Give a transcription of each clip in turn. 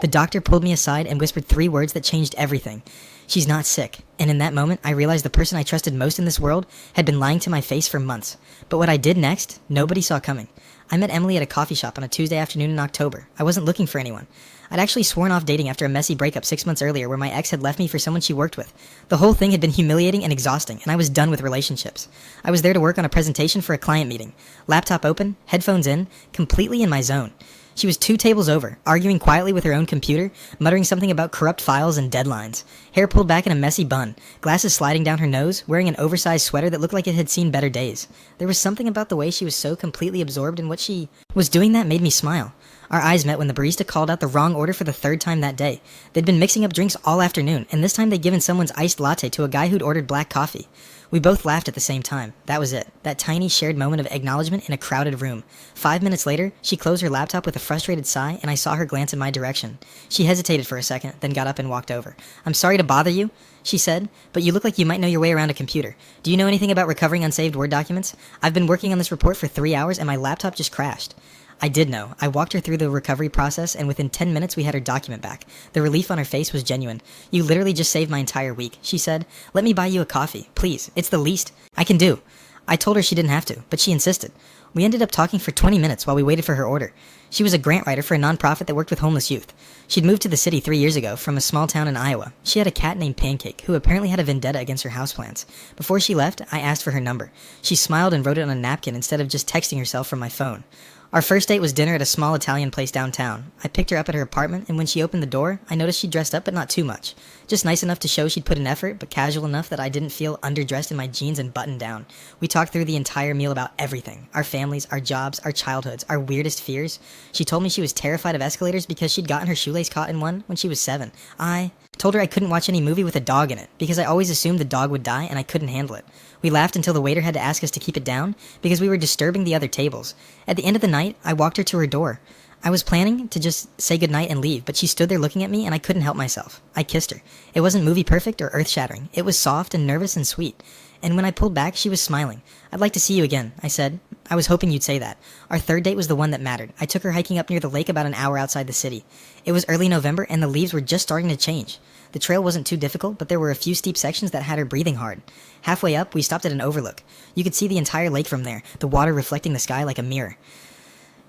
The doctor pulled me aside and whispered 3 words that changed everything. "She's not sick." And in that moment, I realized the person I trusted most in this world had been lying to my face for months. But what I did next, nobody saw coming. I met Emily at a coffee shop on a Tuesday afternoon in October. I wasn't looking for anyone. I'd actually sworn off dating after a messy breakup 6 months earlier where my ex had left me for someone she worked with. The whole thing had been humiliating and exhausting, and I was done with relationships. I was there to work on a presentation for a client meeting. Laptop open, headphones in, completely in my zone. She was 2 tables over, arguing quietly with her own computer, muttering something about corrupt files and deadlines. Hair pulled back in a messy bun, glasses sliding down her nose, wearing an oversized sweater that looked like it had seen better days. There was something about the way she was so completely absorbed in what she was doing that made me smile. Our eyes met when the barista called out the wrong order for the 3rd time that day. They'd been mixing up drinks all afternoon, and this time they'd given someone's iced latte to a guy who'd ordered black coffee. We both laughed at the same time. That was it. That tiny shared moment of acknowledgement in a crowded room. 5 minutes later, she closed her laptop with a frustrated sigh, and I saw her glance in my direction. She hesitated for a second, then got up and walked over. "I'm sorry to bother you," she said, "but you look like you might know your way around a computer. Do you know anything about recovering unsaved Word documents? I've been working on this report for 3 hours, and my laptop just crashed." I did know. I walked her through the recovery process, and within 10 minutes we had her document back. The relief on her face was genuine. "You literally just saved my entire week," she said. "Let me buy you a coffee, please. It's the least I can do." I told her she didn't have to, but she insisted. We ended up talking for 20 minutes while we waited for her order. She was a grant writer for a nonprofit that worked with homeless youth. She'd moved to the city 3 years ago from a small town in Iowa. She had a cat named Pancake, who apparently had a vendetta against her houseplants. Before she left, I asked for her number. She smiled and wrote it on a napkin instead of just texting herself from my phone. Our first date was dinner at a small Italian place downtown. I picked her up at her apartment, and when she opened the door, I noticed she'd dressed up, but not too much. Just nice enough to show she'd put in effort, but casual enough that I didn't feel underdressed in my jeans and buttoned down. We talked through the entire meal about everything. Our families, our jobs, our childhoods, our weirdest fears. She told me she was terrified of escalators because she'd gotten her shoelace caught in one when she was 7. I told her I couldn't watch any movie with a dog in it because I always assumed the dog would die and I couldn't handle it. We laughed until the waiter had to ask us to keep it down because we were disturbing the other tables. At the end of the night, I walked her to her door. I was planning to just say goodnight and leave, but she stood there looking at me and I couldn't help myself. I kissed her. It wasn't movie perfect or earth-shattering. It was soft and nervous and sweet. And when I pulled back, she was smiling. "I'd like to see you again," I said. I was hoping you'd say that. Our 3rd date was the one that mattered. I took her hiking up near the lake about an hour outside the city. It was early November and the leaves were just starting to change. The trail wasn't too difficult, but there were a few steep sections that had her breathing hard. Halfway up, we stopped at an overlook. You could see the entire lake from there, the water reflecting the sky like a mirror.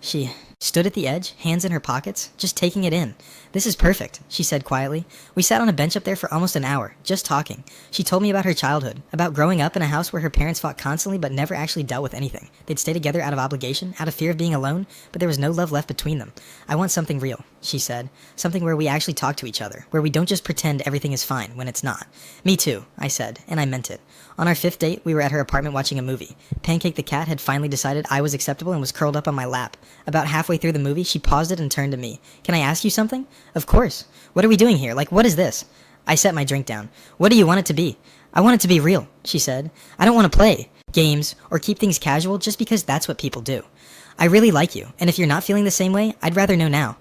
She stood at the edge, hands in her pockets, just taking it in. "This is perfect," she said quietly. We sat on a bench up there for almost an hour, just talking. She told me about her childhood, about growing up in a house where her parents fought constantly but never actually dealt with anything. They'd stay together out of obligation, out of fear of being alone, but there was no love left between them. "I want something real," she said. "Something where we actually talk to each other, where we don't just pretend everything is fine when it's not." "Me too," I said, and I meant it. On our 5th date, we were at her apartment watching a movie. Pancake the cat had finally decided I was acceptable and was curled up on my lap. About halfway through the movie, she paused it and turned to me. "Can I ask you something?" "Of course. What are we doing here? Like, what is this?" I set my drink down. "What do you want it to be?" "I want it to be real," she said. "I don't want to play games or keep things casual just because that's what people do. I really like you, and if you're not feeling the same way, I'd rather know now."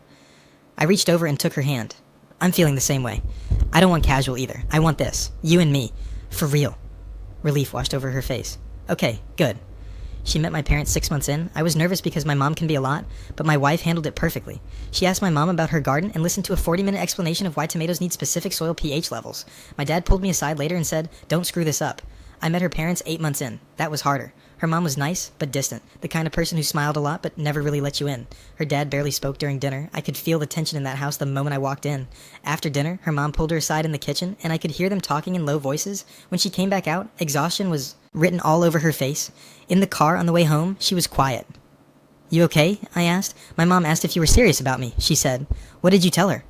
I reached over and took her hand. "I'm feeling the same way. I don't want casual either. I want this. You and me. For real." Relief washed over her face. "Okay, good." She met my parents 6 months in. I was nervous because my mom can be a lot, but my wife handled it perfectly. She asked my mom about her garden and listened to a 40-minute explanation of why tomatoes need specific soil pH levels. My dad pulled me aside later and said, "Don't screw this up." I met her parents 8 months in. That was harder. Her mom was nice, but distant, the kind of person who smiled a lot but never really let you in. Her dad barely spoke during dinner. I could feel the tension in that house the moment I walked in. After dinner, her mom pulled her aside in the kitchen, and I could hear them talking in low voices. When she came back out, exhaustion was written all over her face. In the car on the way home, she was quiet. "You okay?" I asked. "My mom asked if you were serious about me," she said. "What did you tell her?"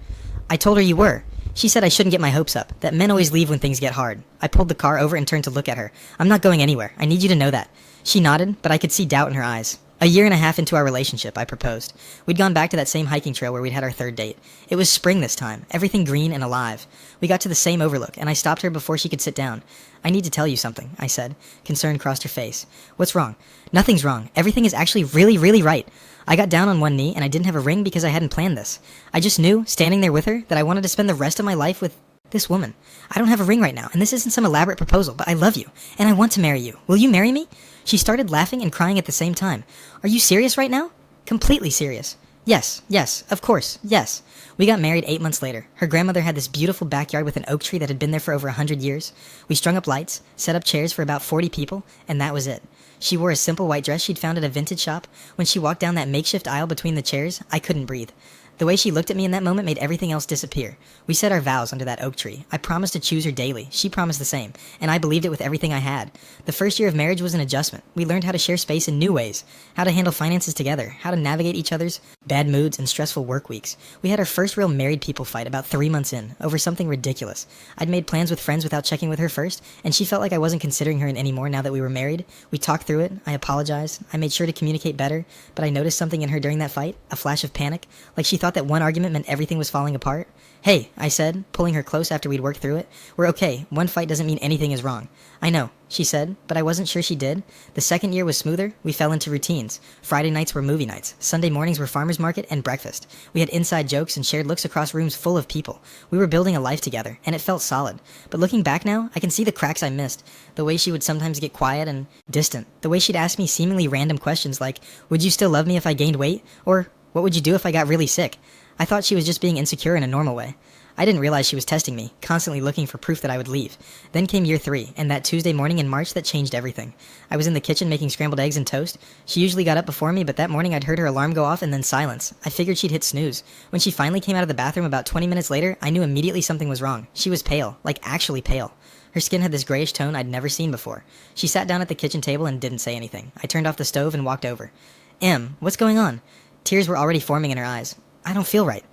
"I told her you were. She said I shouldn't get my hopes up, that men always leave when things get hard." I pulled the car over and turned to look at her. "I'm not going anywhere. I need you to know that." She nodded, but I could see doubt in her eyes. A year and a half into our relationship, I proposed. We'd gone back to that same hiking trail where we'd had our 3rd date. It was spring this time, everything green and alive. We got to the same overlook, and I stopped her before she could sit down. "I need to tell you something," I said. Concern crossed her face. "What's wrong?" "Nothing's wrong. Everything is actually really, really right." I got down on one knee, and I didn't have a ring because I hadn't planned this. I just knew, standing there with her, that I wanted to spend the rest of my life with this woman. I don't have a ring right now, and this isn't some elaborate proposal, but I love you, and I want to marry you. Will you marry me? She started laughing and crying at the same time. "Are you serious right now?" "Completely serious." Yes, of course, yes. We got married 8 months later. Her grandmother had this beautiful backyard with an oak tree that had been there for over 100 years. We strung up lights, set up chairs for about 40 people, and that was it. She wore a simple white dress she'd found at a vintage shop. When she walked down that makeshift aisle between the chairs, I couldn't breathe. The way she looked at me in that moment made everything else disappear. We said our vows under that oak tree. I promised to choose her daily. She promised the same, and I believed it with everything I had. The first year of marriage was an adjustment. We learned how to share space in new ways, how to handle finances together, how to navigate each other's bad moods and stressful work weeks. We had our first real married people fight about 3 months in, over something ridiculous. I'd made plans with friends without checking with her first, and she felt like I wasn't considering her anymore now that we were married. We talked through it. I apologized. I made sure to communicate better, but I noticed something in her during that fight, a flash of panic, like she thought that one argument meant everything was falling apart. Hey, I said, pulling her close after we'd worked through it. We're okay. One fight doesn't mean anything is wrong. I know, she said, but I wasn't sure she did. The second year was smoother. We fell into routines. Friday nights were movie nights. Sunday mornings were farmer's market and breakfast. We had inside jokes and shared looks across rooms full of people. We were building a life together, and it felt solid. But looking back now, I can see the cracks I missed. The way she would sometimes get quiet and distant. The way she'd ask me seemingly random questions like, would you still love me if I gained weight? Or, what would you do if I got really sick? I thought she was just being insecure in a normal way. I didn't realize she was testing me, constantly looking for proof that I would leave. Then came year 3, and that Tuesday morning in March that changed everything. I was in the kitchen making scrambled eggs and toast. She usually got up before me, but that morning I'd heard her alarm go off and then silence. I figured she'd hit snooze. When she finally came out of the bathroom about 20 minutes later, I knew immediately something was wrong. She was pale, like actually pale. Her skin had this grayish tone I'd never seen before. She sat down at the kitchen table and didn't say anything. I turned off the stove and walked over. Em, what's going on? Tears were already forming in her eyes. I don't feel right.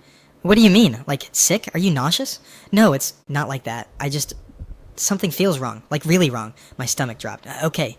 What do you mean? Like, sick? Are you nauseous? No, it's not like that. Something feels wrong. Like, really wrong. My stomach dropped. Okay.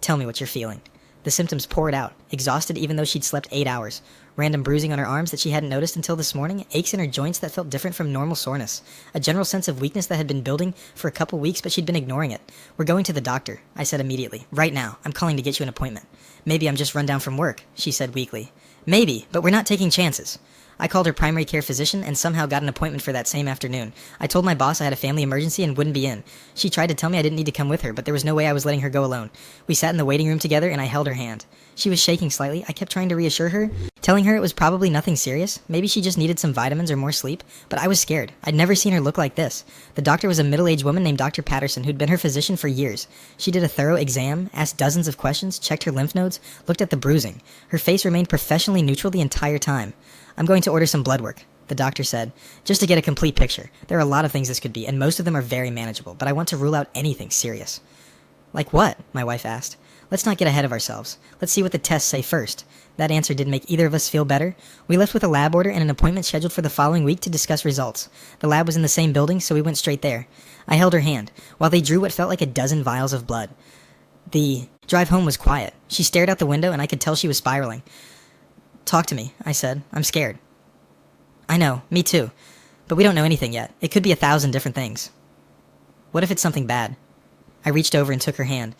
Tell me what you're feeling. The symptoms poured out. Exhausted even though she'd slept 8 hours. Random bruising on her arms that she hadn't noticed until this morning. Aches in her joints that felt different from normal soreness. A general sense of weakness that had been building for a couple weeks, but she'd been ignoring it. We're going to the doctor, I said immediately. Right now. I'm calling to get you an appointment. Maybe I'm just run down from work, she said weakly. Maybe, but we're not taking chances. I called her primary care physician and somehow got an appointment for that same afternoon. I told my boss I had a family emergency and wouldn't be in. She tried to tell me I didn't need to come with her, but there was no way I was letting her go alone. We sat in the waiting room together and I held her hand. She was shaking slightly. I kept trying to reassure her, telling her it was probably nothing serious. Maybe she just needed some vitamins or more sleep, but I was scared. I'd never seen her look like this. The doctor was a middle-aged woman named Dr. Patterson who'd been her physician for years. She did a thorough exam, asked dozens of questions, checked her lymph nodes, looked at the bruising. Her face remained professionally neutral the entire time. I'm going to order some blood work, the doctor said, just to get a complete picture. There are a lot of things this could be, and most of them are very manageable, but I want to rule out anything serious. Like what? My wife asked. Let's not get ahead of ourselves. Let's see what the tests say first. That answer didn't make either of us feel better. We left with a lab order and an appointment scheduled for the following week to discuss results. The lab was in the same building, so we went straight there. I held her hand, while they drew what felt like a dozen vials of blood. The drive home was quiet. She stared out the window, and I could tell she was spiraling. Talk to me, I said. I'm scared. I know, me too. But we don't know anything yet. It could be 1,000 different things. What if it's something bad? I reached over and took her hand.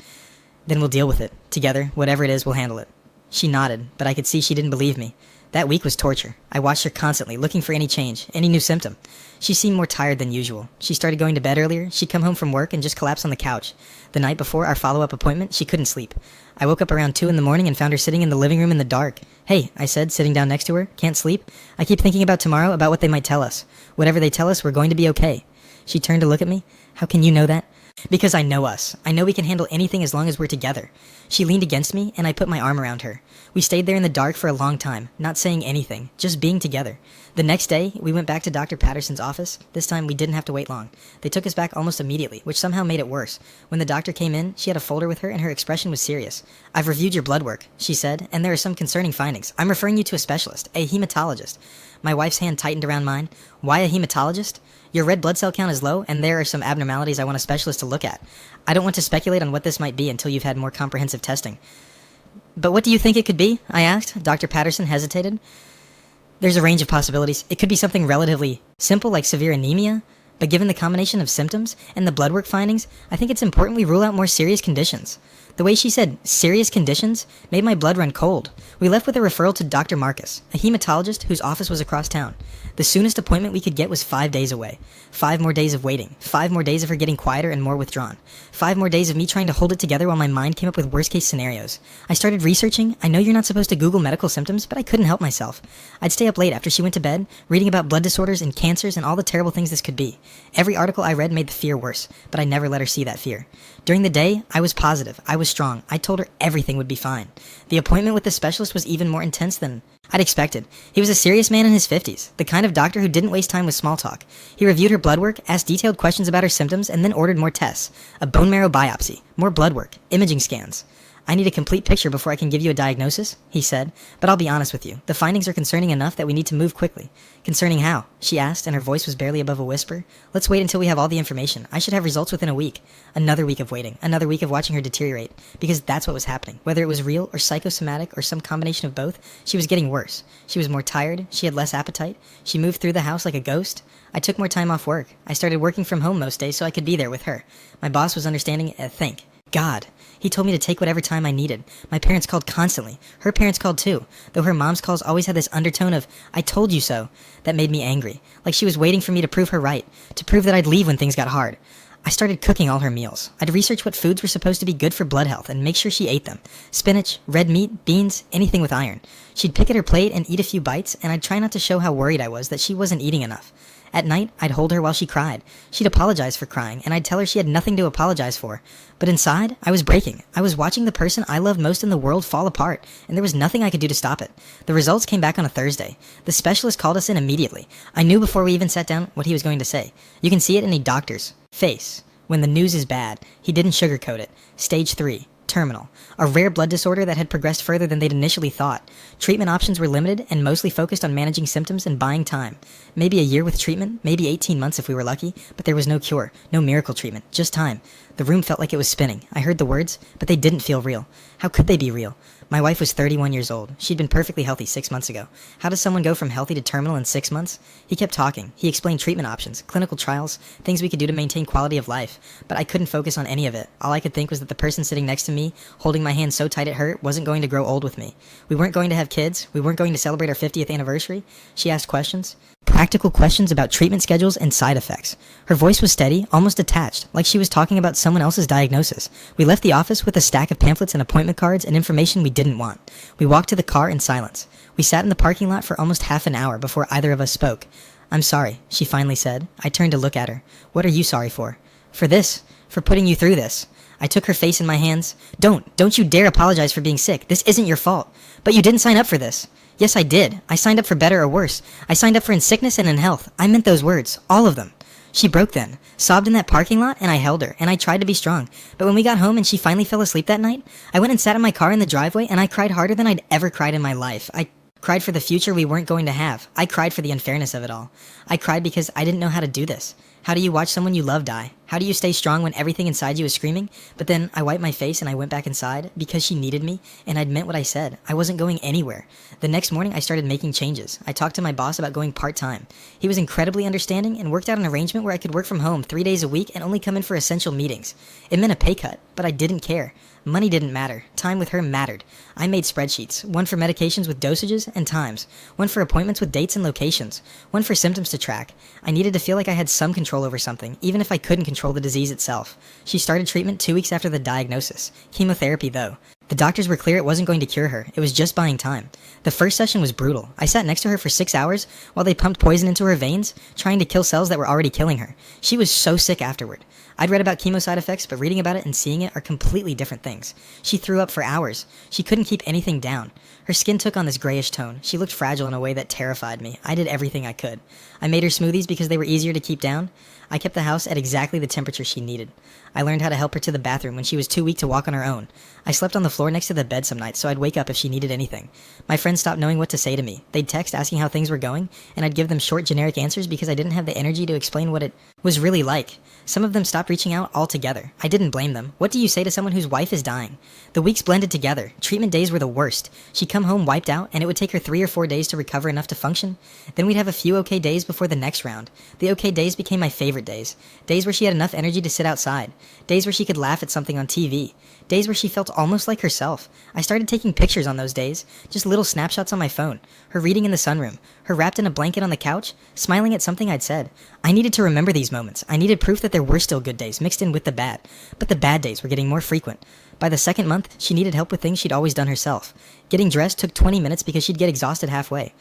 Then we'll deal with it. Together, whatever it is, we'll handle it. She nodded, but I could see she didn't believe me. That week was torture. I watched her constantly, looking for any change, any new symptom. She seemed more tired than usual. She started going to bed earlier. She'd come home from work and just collapse on the couch. The night before our follow-up appointment, she couldn't sleep. I woke up around 2 in the morning and found her sitting in the living room in the dark. Hey, I said, sitting down next to her. Can't sleep? I keep thinking about tomorrow, about what they might tell us. Whatever they tell us, we're going to be okay. She turned to look at me. How can you know that? Because I know us. I know we can handle anything as long as we're together. She leaned against me, and I put my arm around her. We stayed there in the dark for a long time, not saying anything, just being together. The next day, we went back to Dr. Patterson's office. This time, we didn't have to wait long. They took us back almost immediately, which somehow made it worse. When the doctor came in, she had a folder with her, and her expression was serious. I've reviewed your blood work, she said, and there are some concerning findings. I'm referring you to a specialist, a hematologist. My wife's hand tightened around mine. Why a hematologist? Your red blood cell count is low, and there are some abnormalities I want a specialist to look at. I don't want to speculate on what this might be until you've had more comprehensive testing. But what do you think it could be? I asked. Dr. Patterson hesitated. There's a range of possibilities. It could be something relatively simple, like severe anemia, but given the combination of symptoms and the blood work findings, I think it's important we rule out more serious conditions. The way she said serious conditions made my blood run cold. We left with a referral to Dr. Marcus, a hematologist whose office was across town. The soonest appointment we could get was 5 days away. 5 more days of waiting. 5 more days of her getting quieter and more withdrawn. 5 more days of me trying to hold it together while my mind came up with worst case scenarios. I started researching. I know you're not supposed to Google medical symptoms, but I couldn't help myself. I'd stay up late after she went to bed, reading about blood disorders and cancers and all the terrible things this could be. Every article I read made the fear worse, but I never let her see that fear. During the day, I was positive. I was strong. I told her everything would be fine. The appointment with the specialist was even more intense than I'd expected. He was a serious man in his 50s, the kind of doctor who didn't waste time with small talk. He reviewed her blood work, asked detailed questions about her symptoms, and then ordered more tests. A bone marrow biopsy, more blood work, imaging scans. I need a complete picture before I can give you a diagnosis, he said, but I'll be honest with you. The findings are concerning enough that we need to move quickly. Concerning how? She asked, and her voice was barely above a whisper. Let's wait until we have all the information. I should have results within a week. Another week of waiting. Another week of watching her deteriorate. Because that's what was happening. Whether it was real or psychosomatic or some combination of both, she was getting worse. She was more tired. She had less appetite. She moved through the house like a ghost. I took more time off work. I started working from home most days so I could be there with her. My boss was understanding. Thank God. He told me to take whatever time I needed. My parents called constantly. Her parents called too, though her mom's calls always had this undertone of, I told you so, that made me angry. Like she was waiting for me to prove her right, to prove that I'd leave when things got hard. I started cooking all her meals. I'd research what foods were supposed to be good for blood health and make sure she ate them. Spinach, red meat, beans, anything with iron. She'd pick at her plate and eat a few bites, and I'd try not to show how worried I was that she wasn't eating enough. At night, I'd hold her while she cried. She'd apologize for crying, and I'd tell her she had nothing to apologize for. But inside, I was breaking. I was watching the person I loved most in the world fall apart, and there was nothing I could do to stop it. The results came back on a Thursday. The specialist called us in immediately. I knew before we even sat down what he was going to say. You can see it in a doctor's face. When the news is bad, he didn't sugarcoat it. Stage 3. Terminal. A rare blood disorder that had progressed further than they'd initially thought. Treatment options were limited and mostly focused on managing symptoms and buying time. Maybe a year with treatment, maybe 18 months if we were lucky, but there was no cure, no miracle treatment, just time. The room felt like it was spinning. I heard the words, but they didn't feel real. How could they be real? My wife was 31 years old. She'd been perfectly healthy 6 months ago. How does someone go from healthy to terminal in 6 months? He kept talking. He explained treatment options, clinical trials, things we could do to maintain quality of life. But I couldn't focus on any of it. All I could think was that the person sitting next to me, holding my hand so tight it hurt, wasn't going to grow old with me. We weren't going to have kids. We weren't going to celebrate our 50th anniversary. She asked questions. Practical questions about treatment schedules and side effects. Her voice was steady, almost detached, like she was talking about someone else's diagnosis. We left the office with a stack of pamphlets and appointment cards and information we didn't want. We walked to the car in silence. We sat in the parking lot for almost half an hour before either of us spoke. I'm sorry, she finally said. I turned to look at her. What are you sorry for? For this. For putting you through this. I took her face in my hands. Don't you dare apologize for being sick. This isn't your fault. But you didn't sign up for this. Yes, I did. I signed up for better or worse. I signed up for in sickness and in health. I meant those words. All of them. She broke then, sobbed in that parking lot, and I held her, and I tried to be strong. But when we got home and she finally fell asleep that night, I went and sat in my car in the driveway, and I cried harder than I'd ever cried in my life. I cried for the future we weren't going to have. I cried for the unfairness of it all. I cried because I didn't know how to do this. How do you watch someone you love die? How do you stay strong when everything inside you is screaming? But then I wiped my face and I went back inside because she needed me, and I'd meant what I said. I wasn't going anywhere. The next morning I started making changes. I talked to my boss about going part-time. He was incredibly understanding and worked out an arrangement where I could work from home 3 days a week and only come in for essential meetings. It meant a pay cut, but I didn't care. Money didn't matter. Time with her mattered. I made spreadsheets, one for medications with dosages and times, one for appointments with dates and locations, one for symptoms to track. I needed to feel like I had some control over something, even if I couldn't control the disease itself. She started treatment 2 weeks after the diagnosis. Chemotherapy, though. The doctors were clear it wasn't going to cure her. It was just buying time. The first session was brutal. I sat next to her for 6 hours while they pumped poison into her veins, trying to kill cells that were already killing her. She was so sick afterward. I'd read about chemo side effects, but reading about it and seeing it are completely different things. She threw up for hours. She couldn't keep anything down. Her skin took on this grayish tone. She looked fragile in a way that terrified me. I did everything I could. I made her smoothies because they were easier to keep down. I kept the house at exactly the temperature she needed. I learned how to help her to the bathroom when she was too weak to walk on her own. I slept on the floor next to the bed some nights so I'd wake up if she needed anything. My friends stopped knowing what to say to me. They'd text asking how things were going, and I'd give them short generic answers because I didn't have the energy to explain what it was really like. Some of them stopped reaching out altogether. I didn't blame them. What do you say to someone whose wife is dying? The weeks blended together. Treatment days were the worst. She'd come home wiped out, and it would take her 3 or 4 days to recover enough to function. Then we'd have a few okay days before the next round. The okay days became my favorite days. Days where she had enough energy to sit outside. Days where she could laugh at something on TV. Days where she felt almost like herself. I started taking pictures on those days, just little snapshots on my phone. Her reading in the sunroom, her wrapped in a blanket on the couch, smiling at something I'd said. I needed to remember these moments. I needed proof that there were still good days mixed in with the bad. But the bad days were getting more frequent. By the second month, she needed help with things she'd always done herself. Getting dressed took 20 minutes because she'd get exhausted halfway.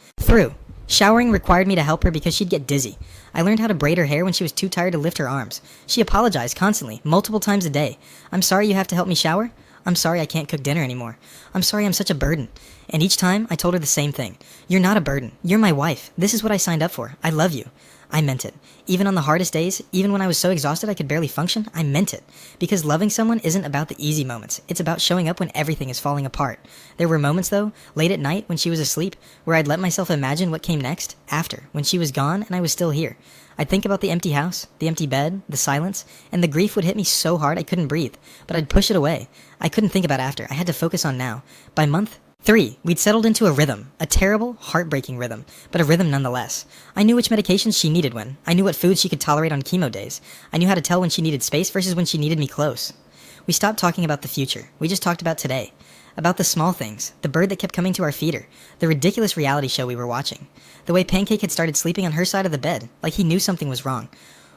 Showering required me to help her because she'd get dizzy. I learned how to braid her hair when she was too tired to lift her arms. She apologized constantly, multiple times a day. I'm sorry you have to help me shower. I'm sorry I can't cook dinner anymore. I'm sorry I'm such a burden. And each time, I told her the same thing. You're not a burden. You're my wife. This is what I signed up for. I love you. I meant it. Even on the hardest days, even when I was so exhausted I could barely function, I meant it. Because loving someone isn't about the easy moments. It's about showing up when everything is falling apart. There were moments, though, late at night when she was asleep, where I'd let myself imagine what came next, after, when she was gone and I was still here. I'd think about the empty house, the empty bed, the silence, and the grief would hit me so hard I couldn't breathe. But I'd push it away. I couldn't think about after. I had to focus on now. By month 3, we'd settled into a rhythm. A terrible, heartbreaking rhythm, but a rhythm nonetheless. I knew which medications she needed when. I knew what foods she could tolerate on chemo days. I knew how to tell when she needed space versus when she needed me close. We stopped talking about the future. We just talked about today. About the small things. The bird that kept coming to our feeder. The ridiculous reality show we were watching. The way Pancake had started sleeping on her side of the bed, like he knew something was wrong.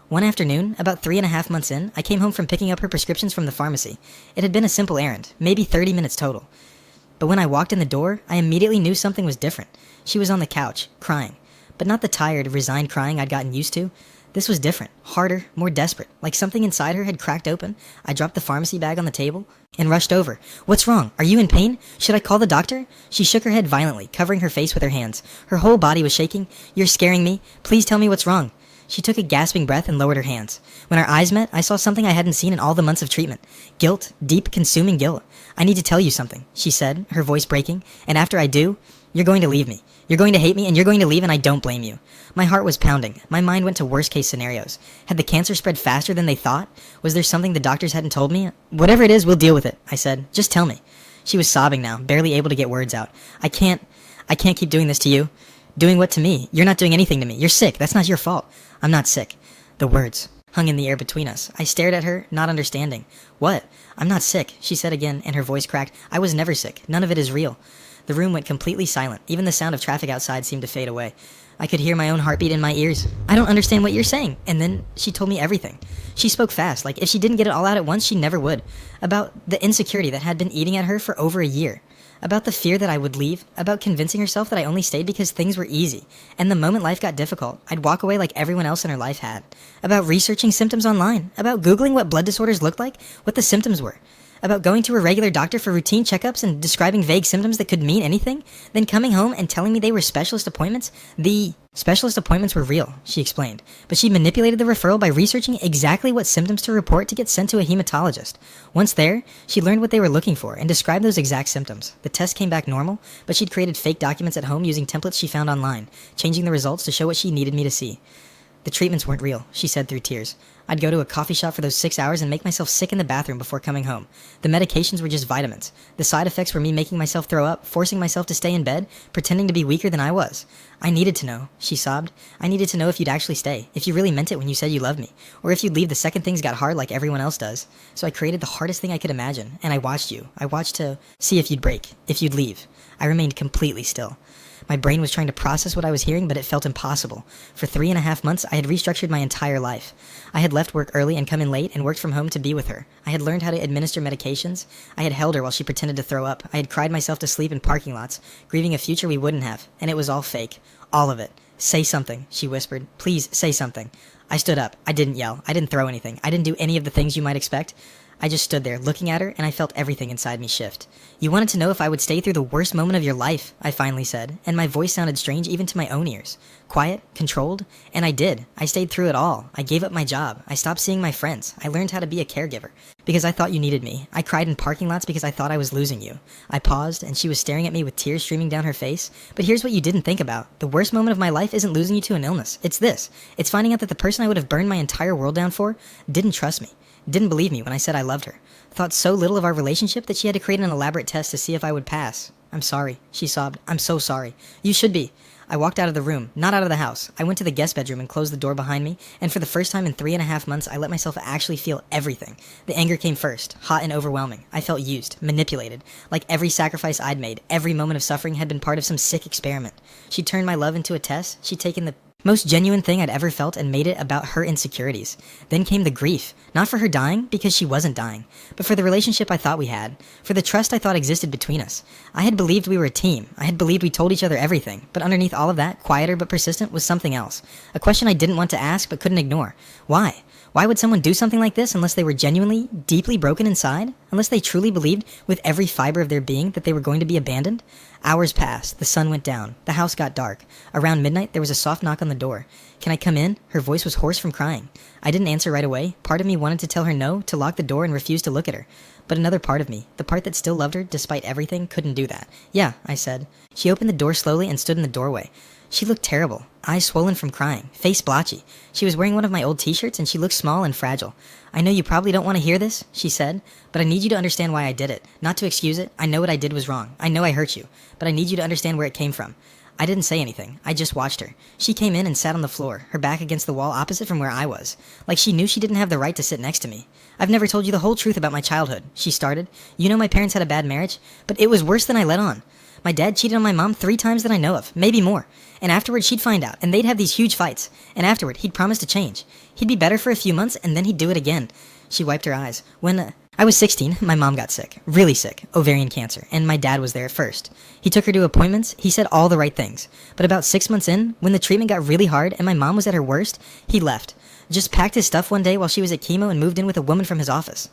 One afternoon, about 3.5 months in, I came home from picking up her prescriptions from the pharmacy. It had been a simple errand, maybe 30 minutes total. But when I walked in the door, I immediately knew something was different. She was on the couch, crying. But not the tired, resigned crying I'd gotten used to. This was different, harder, more desperate, like something inside her had cracked open. I dropped the pharmacy bag on the table and rushed over. What's wrong? Are you in pain? Should I call the doctor? She shook her head violently, covering her face with her hands. Her whole body was shaking. You're scaring me. Please tell me what's wrong. She took a gasping breath and lowered her hands. When our eyes met, I saw something I hadn't seen in all the months of treatment. Guilt, deep, consuming guilt. I need to tell you something, she said, her voice breaking. And after I do, you're going to leave me. You're going to hate me and you're going to leave and I don't blame you. My heart was pounding. My mind went to worst case scenarios. Had the cancer spread faster than they thought? Was there something the doctors hadn't told me? Whatever it is, we'll deal with it, I said. Just tell me. She was sobbing now, barely able to get words out. I can't keep doing this to you. Doing what to me? You're not doing anything to me. You're sick. That's not your fault. I'm not sick. The words hung in the air between us. I stared at her, not understanding. What? I'm not sick, she said again, and her voice cracked. I was never sick. None of it is real. The room went completely silent. Even the sound of traffic outside seemed to fade away. I could hear my own heartbeat in my ears. I don't understand what you're saying. And then she told me everything. She spoke fast, like if she didn't get it all out at once, she never would. About the insecurity that had been eating at her for over a year. About the fear that I would leave, about convincing herself that I only stayed because things were easy, and the moment life got difficult, I'd walk away like everyone else in her life had. About researching symptoms online, about Googling what blood disorders looked like, what the symptoms were. About going to a regular doctor for routine checkups and describing vague symptoms that could mean anything, then coming home and telling me they were specialist appointments. The specialist appointments were real, she explained, but she manipulated the referral by researching exactly what symptoms to report to get sent to a hematologist. Once there, she learned what they were looking for and described those exact symptoms. The test came back normal, but she'd created fake documents at home using templates she found online, changing the results to show what she needed me to see. The treatments weren't real, she said through tears. I'd go to a coffee shop for those 6 hours and make myself sick in the bathroom before coming home. The medications were just vitamins. The side effects were me making myself throw up, forcing myself to stay in bed, pretending to be weaker than I was. I needed to know, she sobbed. I needed to know if you'd actually stay, if you really meant it when you said you loved me, or if you'd leave the second things got hard like everyone else does. So I created the hardest thing I could imagine, and I watched you. I watched to see if you'd break, if you'd leave. I remained completely still. My brain was trying to process what I was hearing, but it felt impossible. For 3.5 months, I had restructured my entire life. I had left work early and come in late and worked from home to be with her. I had learned how to administer medications. I had held her while she pretended to throw up. I had cried myself to sleep in parking lots, grieving a future we wouldn't have. And it was all fake. All of it. Say something, she whispered. Please, say something. I stood up. I didn't yell. I didn't throw anything. I didn't do any of the things you might expect. I just stood there, looking at her, and I felt everything inside me shift. You wanted to know if I would stay through the worst moment of your life, I finally said, and my voice sounded strange even to my own ears. Quiet, controlled, and I did. I stayed through it all. I gave up my job. I stopped seeing my friends. I learned how to be a caregiver, because I thought you needed me. I cried in parking lots because I thought I was losing you. I paused, and she was staring at me with tears streaming down her face. But here's what you didn't think about. The worst moment of my life isn't losing you to an illness. It's this. It's finding out that the person I would have burned my entire world down for didn't trust me. Didn't believe me when I said I loved her. Thought so little of our relationship that she had to create an elaborate test to see if I would pass. I'm sorry, she sobbed. I'm so sorry. You should be. I walked out of the room, not out of the house. I went to the guest bedroom and closed the door behind me, and for the first time in 3.5 months, I let myself actually feel everything. The anger came first, hot and overwhelming. I felt used, manipulated, like every sacrifice I'd made, every moment of suffering had been part of some sick experiment. She'd turned my love into a test. She'd taken the most genuine thing I'd ever felt and made it about her insecurities. Then came the grief, not for her dying, because she wasn't dying, but for the relationship I thought we had, for the trust I thought existed between us. I had believed we were a team. I had believed we told each other everything, but underneath all of that, quieter but persistent, was something else. A question I didn't want to ask but couldn't ignore. Why? Why would someone do something like this unless they were genuinely, deeply broken inside? Unless they truly believed with every fiber of their being that they were going to be abandoned? Hours passed. The sun went down. The house got dark. Around midnight, there was a soft knock on the door. "Can I come in?" Her voice was hoarse from crying. I didn't answer right away. Part of me wanted to tell her no, to lock the door and refuse to look at her. But another part of me, the part that still loved her despite everything, couldn't do that. "Yeah," I said. She opened the door slowly and stood in the doorway. She looked terrible, eyes swollen from crying, face blotchy. She was wearing one of my old t-shirts and she looked small and fragile. "I know you probably don't want to hear this," she said, "but I need you to understand why I did it. Not to excuse it. I know what I did was wrong. I know I hurt you, but I need you to understand where it came from." I didn't say anything. I just watched her. She came in and sat on the floor, her back against the wall opposite from where I was, like she knew she didn't have the right to sit next to me. "I've never told you the whole truth about my childhood," she started. "You know my parents had a bad marriage, but it was worse than I let on. My dad cheated on my mom 3 times that I know of, maybe more. And afterward, she'd find out, and they'd have these huge fights. And afterward, he'd promise to change. He'd be better for a few months, and then he'd do it again." She wiped her eyes. "When I was 16, my mom got sick. Really sick. Ovarian cancer. And my dad was there at first. He took her to appointments. He said all the right things. But about 6 months in, when the treatment got really hard and my mom was at her worst, he left. Just packed his stuff one day while she was at chemo and moved in with a woman from his office."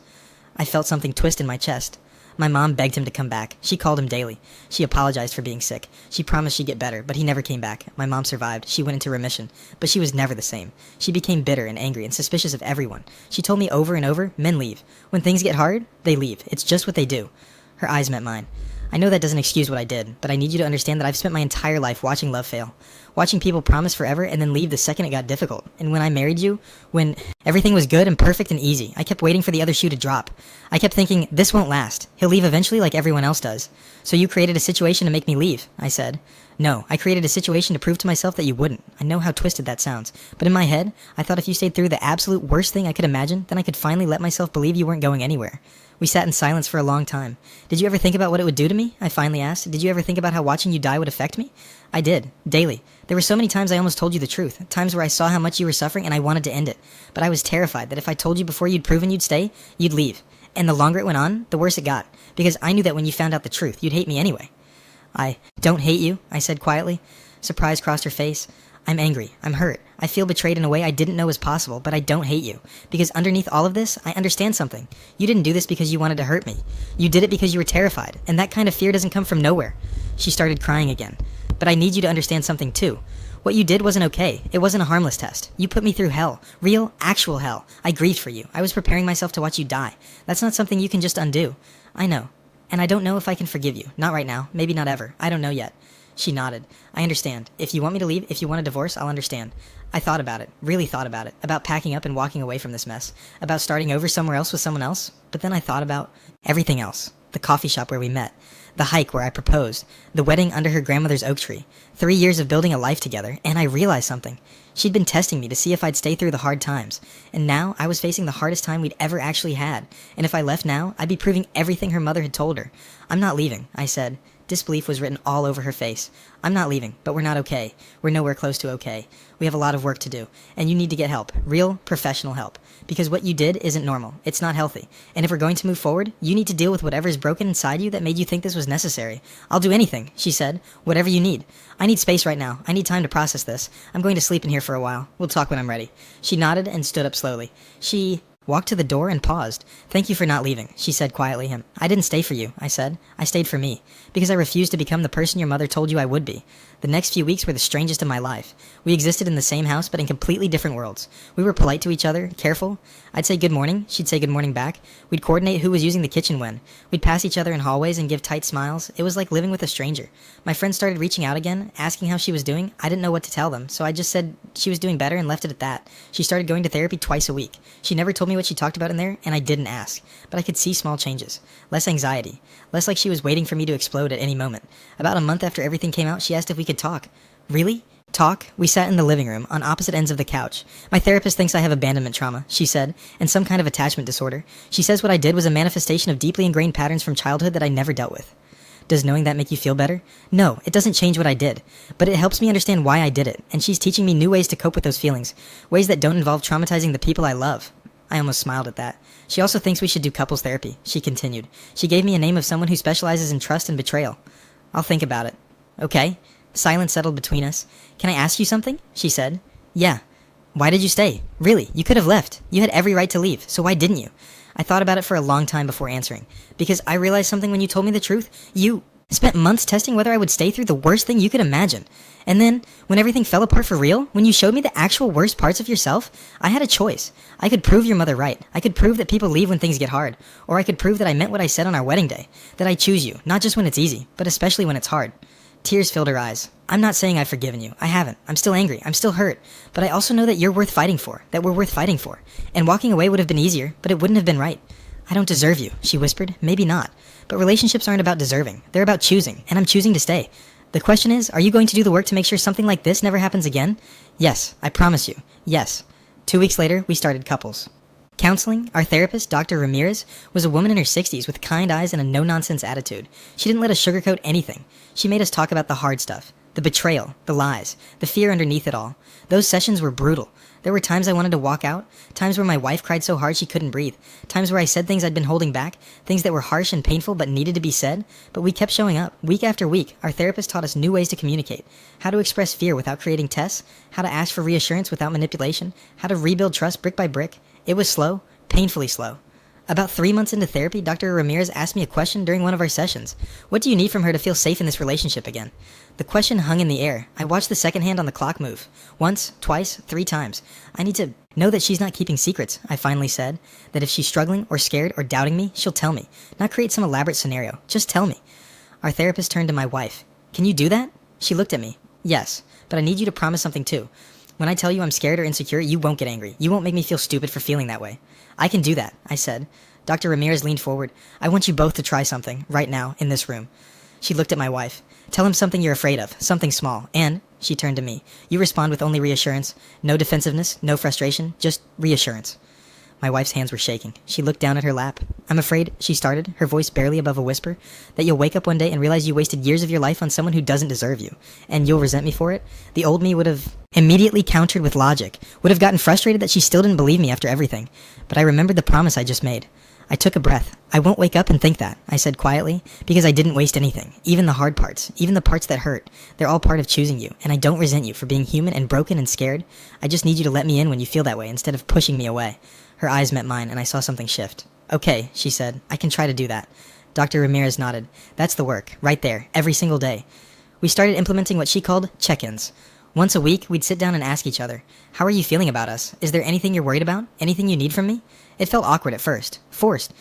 I felt something twist in my chest. My mom begged him to come back. She called him daily. She apologized for being sick. She promised she'd get better, but he never came back. My mom survived. She went into remission. But she was never the same. She became bitter and angry and suspicious of everyone. She told me over and over, men leave. When things get hard, they leave. It's just what they do. Her eyes met mine. "I know that doesn't excuse what I did, but I need you to understand that I've spent my entire life watching love fail. Watching people promise forever and then leave the second it got difficult. And when I married you, when everything was good and perfect and easy, I kept waiting for the other shoe to drop. I kept thinking, this won't last. He'll leave eventually like everyone else does. So you created a situation to make me leave," I said. "No, I created a situation to prove to myself that you wouldn't." I know how twisted that sounds, but in my head, I thought if you stayed through the absolute worst thing I could imagine, then I could finally let myself believe you weren't going anywhere. We sat in silence for a long time. "Did you ever think about what it would do to me?" I finally asked. "Did you ever think about how watching you die would affect me?" "I did. Daily. There were so many times I almost told you the truth. Times where I saw how much you were suffering and I wanted to end it. But I was terrified that if I told you before you'd proven you'd stay, you'd leave. And the longer it went on, the worse it got. Because I knew that when you found out the truth, you'd hate me anyway." "I don't hate you," I said quietly. Surprise crossed her face. "I'm angry. I'm hurt. I feel betrayed in a way I didn't know was possible, but I don't hate you. Because underneath all of this, I understand something. You didn't do this because you wanted to hurt me. You did it because you were terrified, and that kind of fear doesn't come from nowhere." She started crying again. "But I need you to understand something too. What you did wasn't okay. It wasn't a harmless test. You put me through hell. Real, actual hell. I grieved for you. I was preparing myself to watch you die. That's not something you can just undo." "I know. And I don't know if I can forgive you. Not right now. Maybe not ever. I don't know yet." She nodded. "I understand. If you want me to leave, if you want a divorce, I'll understand." I thought about it. Really thought about it. About packing up and walking away from this mess. About starting over somewhere else with someone else. But then I thought about everything else. The coffee shop where we met. The hike where I proposed. The wedding under her grandmother's oak tree. 3 years of building a life together. And I realized something. She'd been testing me to see if I'd stay through the hard times. And now I was facing the hardest time we'd ever actually had. And if I left now, I'd be proving everything her mother had told her. "I'm not leaving," I said. Disbelief was written all over her face. "I'm not leaving, but we're not okay. We're nowhere close to okay. We have a lot of work to do, and you need to get help. Real, professional help. Because what you did isn't normal. It's not healthy. And if we're going to move forward, you need to deal with whatever is broken inside you that made you think this was necessary. I'll do anything," she said. "Whatever you need. I need space right now. I need time to process this. I'm going to sleep in here for a while. We'll talk when I'm ready." She nodded and stood up slowly. She walked to the door and paused. "Thank you for not leaving," she said quietly. "I didn't stay for you," I said. "I stayed for me. Because I refused to become the person your mother told you I would be. The next few weeks were the strangest of my life. We existed in the same house, but in completely different worlds. We were polite to each other, careful. I'd say good morning, she'd say good morning back. We'd coordinate who was using the kitchen when. We'd pass each other in hallways and give tight smiles. It was like living with a stranger. My friends started reaching out again, asking how she was doing. I didn't know what to tell them, so I just said she was doing better and left it at that. She started going to therapy twice a week. She never told me what she talked about in there, and I didn't ask. But I could see small changes. Less anxiety. Less like she was waiting for me to explode at any moment. About a month after everything came out, she asked if we could talk. Really? Talk? We sat in the living room, on opposite ends of the couch. My therapist thinks I have abandonment trauma, she said, and some kind of attachment disorder. She says what I did was a manifestation of deeply ingrained patterns from childhood that I never dealt with. Does knowing that make you feel better? No, it doesn't change what I did, but it helps me understand why I did it, and she's teaching me new ways to cope with those feelings, ways that don't involve traumatizing the people I love. I almost smiled at that. She also thinks we should do couples therapy, she continued. She gave me a name of someone who specializes in trust and betrayal. I'll think about it. Okay. Silence settled between us. Can I ask you something? She said. Yeah. Why did you stay? Really, you could have left. You had every right to leave, so why didn't you? I thought about it for a long time before answering, because I realized something when you told me the truth. You spent months testing whether I would stay through the worst thing you could imagine. And then, when everything fell apart for real, when you showed me the actual worst parts of yourself, I had a choice. I could prove your mother right. I could prove that people leave when things get hard. Or I could prove that I meant what I said on our wedding day. That I choose you, not just when it's easy, but especially when it's hard. Tears filled her eyes. I'm not saying I've forgiven you. I haven't. I'm still angry. I'm still hurt. But I also know that you're worth fighting for. That we're worth fighting for. And walking away would have been easier, but it wouldn't have been right. I don't deserve you, she whispered. Maybe not. But relationships aren't about deserving. They're about choosing, and I'm choosing to stay. The question is, are you going to do the work to make sure something like this never happens again? Yes, I promise you. Yes. 2 weeks later, we started couples. Counseling, our therapist, Dr. Ramirez, was a woman in her 60s with kind eyes and a no-nonsense attitude. She didn't let us sugarcoat anything. She made us talk about the hard stuff. The betrayal, the lies, the fear underneath it all. Those sessions were brutal. There were times I wanted to walk out, times where my wife cried so hard she couldn't breathe, times where I said things I'd been holding back, things that were harsh and painful but needed to be said, but we kept showing up. Week after week, our therapist taught us new ways to communicate, how to express fear without creating tests, how to ask for reassurance without manipulation, how to rebuild trust brick by brick. It was slow, painfully slow. About 3 months into therapy, Dr. Ramirez asked me a question during one of our sessions. What do you need from her to feel safe in this relationship again? The question hung in the air. I watched the second hand on the clock move. Once, twice, 3 times. I need to know that she's not keeping secrets, I finally said. That if she's struggling or scared or doubting me, she'll tell me. Not create some elaborate scenario. Just tell me. Our therapist turned to my wife. Can you do that? She looked at me. Yes, but I need you to promise something too. When I tell you I'm scared or insecure, you won't get angry. You won't make me feel stupid for feeling that way. I can do that, I said. Dr. Ramirez leaned forward. I want you both to try something, right now, in this room. She looked at my wife. Tell him something you're afraid of, something small, and, she turned to me, you respond with only reassurance. No defensiveness, no frustration, just reassurance. My wife's hands were shaking. She looked down at her lap. I'm afraid, she started, her voice barely above a whisper, that you'll wake up one day and realize you wasted years of your life on someone who doesn't deserve you, and you'll resent me for it. The old me would have immediately countered with logic, would have gotten frustrated that she still didn't believe me after everything. But I remembered the promise I just made. I took a breath. I won't wake up and think that, I said quietly, because I didn't waste anything. Even the hard parts, even the parts that hurt. They're all part of choosing you, and I don't resent you for being human and broken and scared. I just need you to let me in when you feel that way instead of pushing me away. Her eyes met mine, and I saw something shift. Okay, she said. I can try to do that. Dr. Ramirez nodded. That's the work, right there, every single day. We started implementing what she called check-ins. Once a week, we'd sit down and ask each other, how are you feeling about us? Is there anything you're worried about? Anything you need from me? It felt awkward at first, forced.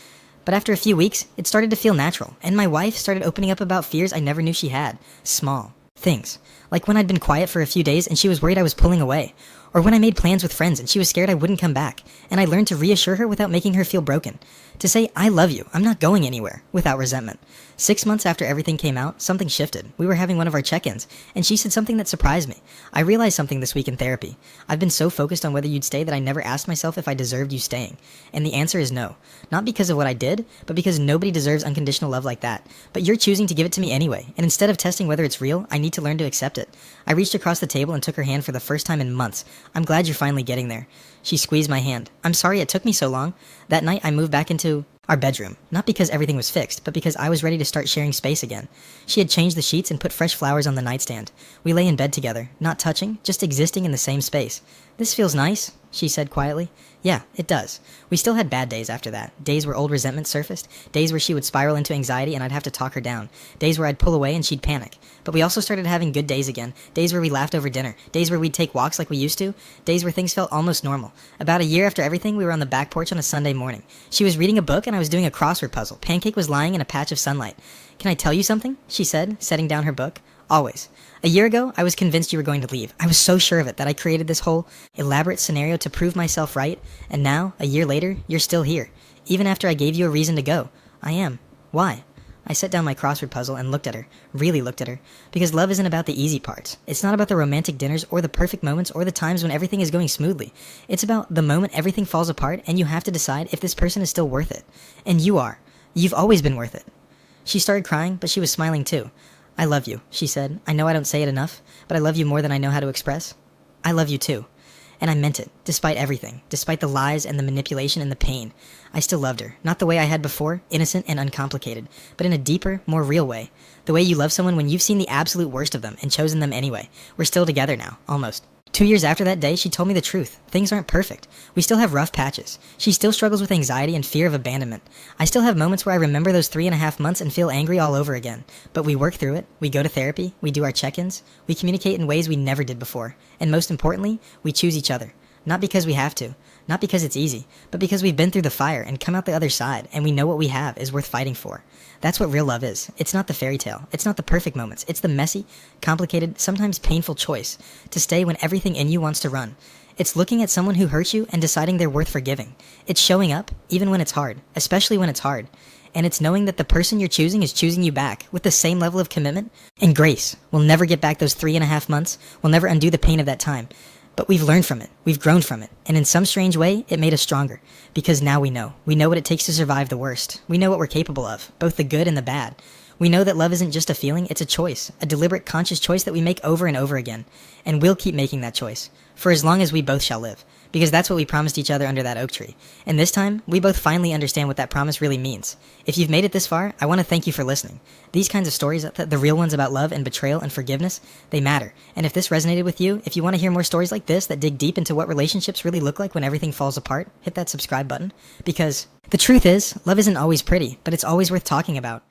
But after a few weeks, it started to feel natural, and my wife started opening up about fears I never knew she had. Small things. Like when I'd been quiet for a few days and she was worried I was pulling away. Or when I made plans with friends and she was scared I wouldn't come back, and I learned to reassure her without making her feel broken. To say, I love you, I'm not going anywhere, without resentment. 6 months after everything came out, something shifted. We were having one of our check-ins, and she said something that surprised me. I realized something this week in therapy. I've been so focused on whether you'd stay that I never asked myself if I deserved you staying. And the answer is no. Not because of what I did, but because nobody deserves unconditional love like that. But you're choosing to give it to me anyway, and instead of testing whether it's real, I need to learn to accept it. I reached across the table and took her hand for the first time in months. I'm glad you're finally getting there. She squeezed my hand. I'm sorry it took me so long. That night I moved back into our bedroom, not because everything was fixed, but because I was ready to start sharing space again. She had changed the sheets and put fresh flowers on the nightstand. We lay in bed together, not touching, just existing in the same space. This feels nice, she said quietly. Yeah, it does. We still had bad days after that. Days where old resentment surfaced. Days where she would spiral into anxiety and I'd have to talk her down. Days where I'd pull away and she'd panic. But we also started having good days again. Days where we laughed over dinner. Days where we'd take walks like we used to. Days where things felt almost normal. About a year after everything, we were on the back porch on a Sunday morning. She was reading a book and I was doing a crossword puzzle. Pancake was lying in a patch of sunlight. Can I tell you something? She said, setting down her book. Always. A year ago, I was convinced you were going to leave. I was so sure of it that I created this whole elaborate scenario to prove myself right. And now, a year later, you're still here. Even after I gave you a reason to go. I am. Why? I set down my crossword puzzle and looked at her, really looked at her, because love isn't about the easy parts. It's not about the romantic dinners or the perfect moments or the times when everything is going smoothly. It's about the moment everything falls apart and you have to decide if this person is still worth it. And you are. You've always been worth it. She started crying, but she was smiling too. I love you, she said. I know I don't say it enough, but I love you more than I know how to express. I love you too. And I meant it, despite everything, despite the lies and the manipulation and the pain. I still loved her, not the way I had before, innocent and uncomplicated, but in a deeper, more real way. The way you love someone when you've seen the absolute worst of them and chosen them anyway. We're still together now, almost. 2 years after that day, she told me the truth. Things aren't perfect. We still have rough patches. She still struggles with anxiety and fear of abandonment. I still have moments where I remember those 3.5 months and feel angry all over again. But we work through it. We go to therapy. We do our check-ins. We communicate in ways we never did before. And most importantly, we choose each other. Not because we have to. Not because it's easy. But because we've been through the fire and come out the other side, and we know what we have is worth fighting for. That's what real love is. It's not the fairy tale. It's not the perfect moments. It's the messy, complicated, sometimes painful choice to stay when everything in you wants to run. It's looking at someone who hurt you and deciding they're worth forgiving. It's showing up, even when it's hard, especially when it's hard. And it's knowing that the person you're choosing is choosing you back with the same level of commitment and grace. We'll never get back those 3.5 months. We'll never undo the pain of that time. But we've learned from it. We've grown from it. And in some strange way, it made us stronger. Because now we know. We know what it takes to survive the worst. We know what we're capable of, both the good and the bad. We know that love isn't just a feeling, it's a choice. A deliberate, conscious choice that we make over and over again. And we'll keep making that choice. For as long as we both shall live. Because that's what we promised each other under that oak tree. And this time, we both finally understand what that promise really means. If you've made it this far, I want to thank you for listening. These kinds of stories, the real ones about love and betrayal and forgiveness, they matter. And if this resonated with you, if you want to hear more stories like this that dig deep into what relationships really look like when everything falls apart, hit that subscribe button. Because the truth is, love isn't always pretty, but it's always worth talking about.